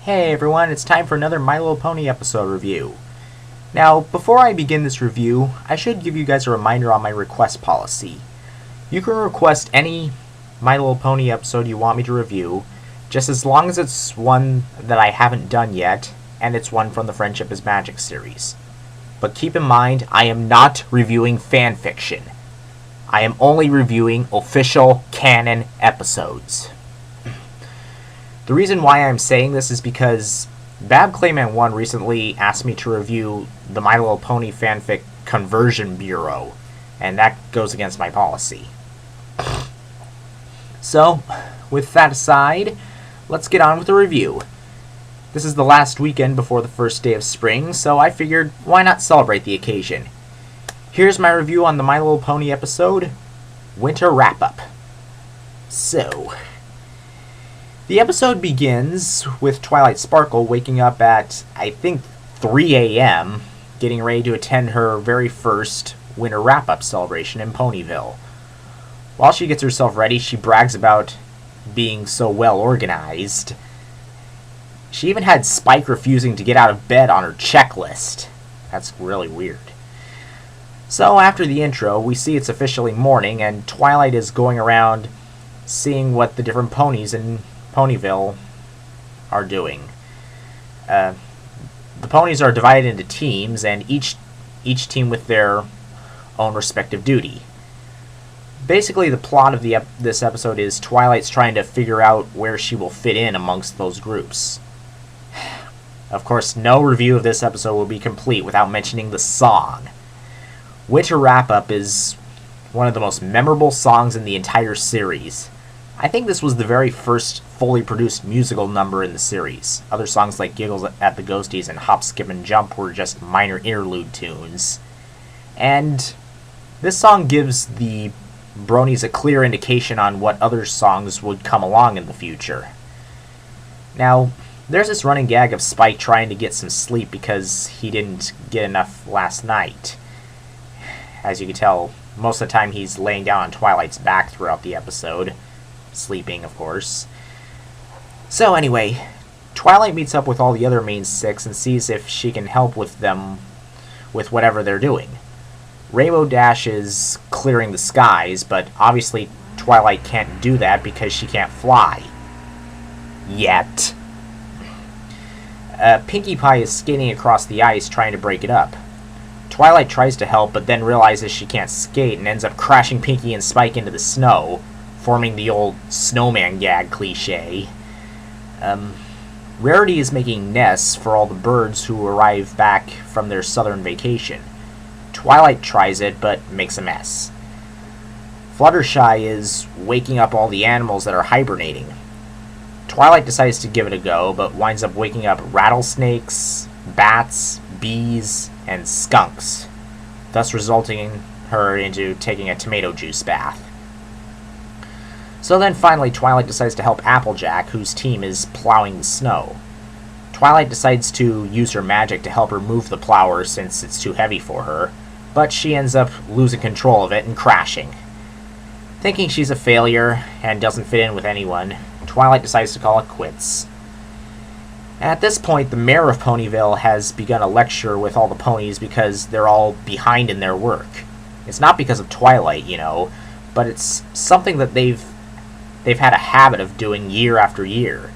Hey everyone, it's time for another My Little Pony episode review. Now, before I begin this review, I should give you guys a reminder on my request policy. You can request any My Little Pony episode you want me to review, just as long as it's one that I haven't done yet, and it's one from the Friendship is Magic series. But keep in mind, I am not reviewing fanfiction. I am only reviewing official canon episodes. The reason why I'm saying this is because Bab Clayman1 recently asked me to review the My Little Pony fanfic conversion bureau, and that goes against my policy. So, with that aside, let's get on with the review. This is the last weekend before the first day of spring, so I figured, why not celebrate the occasion? Here's my review on the My Little Pony episode, Winter Wrap-Up. So, the episode begins with Twilight Sparkle waking up at, I think, 3 a.m., getting ready to attend her very first Winter Wrap-Up celebration in Ponyville. While she gets herself ready, she brags about being so well organized. She even had Spike refusing to get out of bed on her checklist. That's really weird. So after the intro, we see it's officially morning, and Twilight is going around seeing what the different ponies in Ponyville are doing. The ponies are divided into teams, and each team with their own respective duty. Basically, the plot of this episode is Twilight's trying to figure out where she will fit in amongst those groups. Of course, no review of this episode will be complete without mentioning the song. Winter Wrap-Up is one of the most memorable songs in the entire series. I think this was the very first fully produced musical number in the series. Other songs like Giggles at the Ghosties and Hop, Skip, and Jump were just minor interlude tunes. And this song gives the Bronies a clear indication on what other songs would come along in the future. Now, there's this running gag of Spike trying to get some sleep because he didn't get enough last night. As you can tell, most of the time he's laying down on Twilight's back throughout the episode. Sleeping, of course. So anyway, Twilight meets up with all the other main six and sees if she can help with them with whatever they're doing. Rainbow Dash is clearing the skies, but obviously Twilight can't do that because she can't fly. Yet. Pinkie Pie is skating across the ice trying to break it up. Twilight tries to help, but then realizes she can't skate and ends up crashing Pinkie and Spike into the snow, forming the old snowman gag cliche. Rarity is making nests for all the birds who arrive back from their southern vacation. Twilight tries it, but makes a mess. Fluttershy is waking up all the animals that are hibernating. Twilight decides to give it a go, but winds up waking up rattlesnakes, bats, bees, and skunks, thus resulting her into taking a tomato juice bath. So then finally Twilight decides to help Applejack, whose team is plowing the snow. Twilight decides to use her magic to help her move the plower since it's too heavy for her, but she ends up losing control of it and crashing. Thinking she's a failure and doesn't fit in with anyone, Twilight decides to call it quits. At this point, the mayor of Ponyville has begun a lecture with all the ponies because they're all behind in their work. It's not because of Twilight, you know, but it's something that they've had a habit of doing year after year.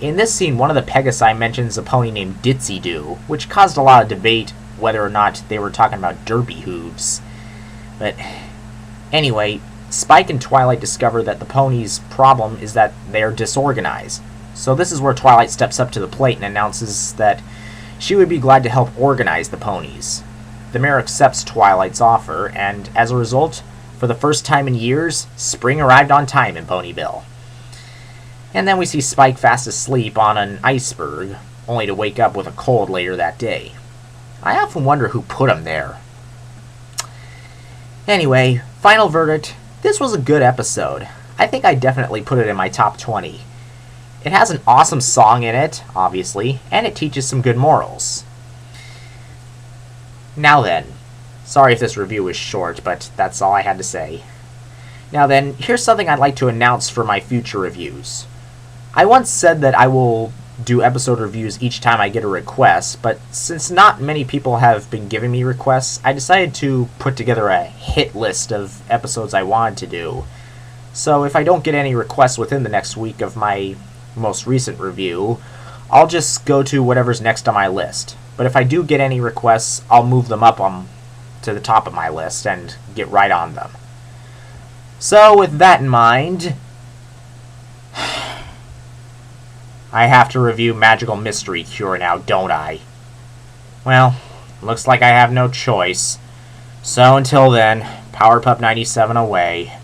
In this scene, one of the Pegasi mentions a pony named Ditsy Doo, which caused a lot of debate whether or not they were talking about Derpy Hooves. But anyway, Spike and Twilight discover that the ponies' problem is that they're disorganized. So this is where Twilight steps up to the plate and announces that she would be glad to help organize the ponies. The mayor accepts Twilight's offer, and as a result, for the first time in years, spring arrived on time in Ponyville. And then we see Spike fast asleep on an iceberg, only to wake up with a cold later that day. I often wonder who put him there. Anyway, final verdict, this was a good episode. I think I definitely put it in my top 20. It has an awesome song in it, obviously, and it teaches some good morals. Now then, sorry if this review was short, but that's all I had to say. Now then, here's something I'd like to announce for my future reviews. I once said that I will do episode reviews each time I get a request, but since not many people have been giving me requests, I decided to put together a hit list of episodes I wanted to do. So if I don't get any requests within the next week of my most recent review, I'll just go to whatever's next on my list. But if I do get any requests, I'll move them up to the top of my list and get right on them. So with that in mind, I have to review Magical Mystery Cure now, don't I? Well, looks like I have no choice. So until then, Powerpup 97 away.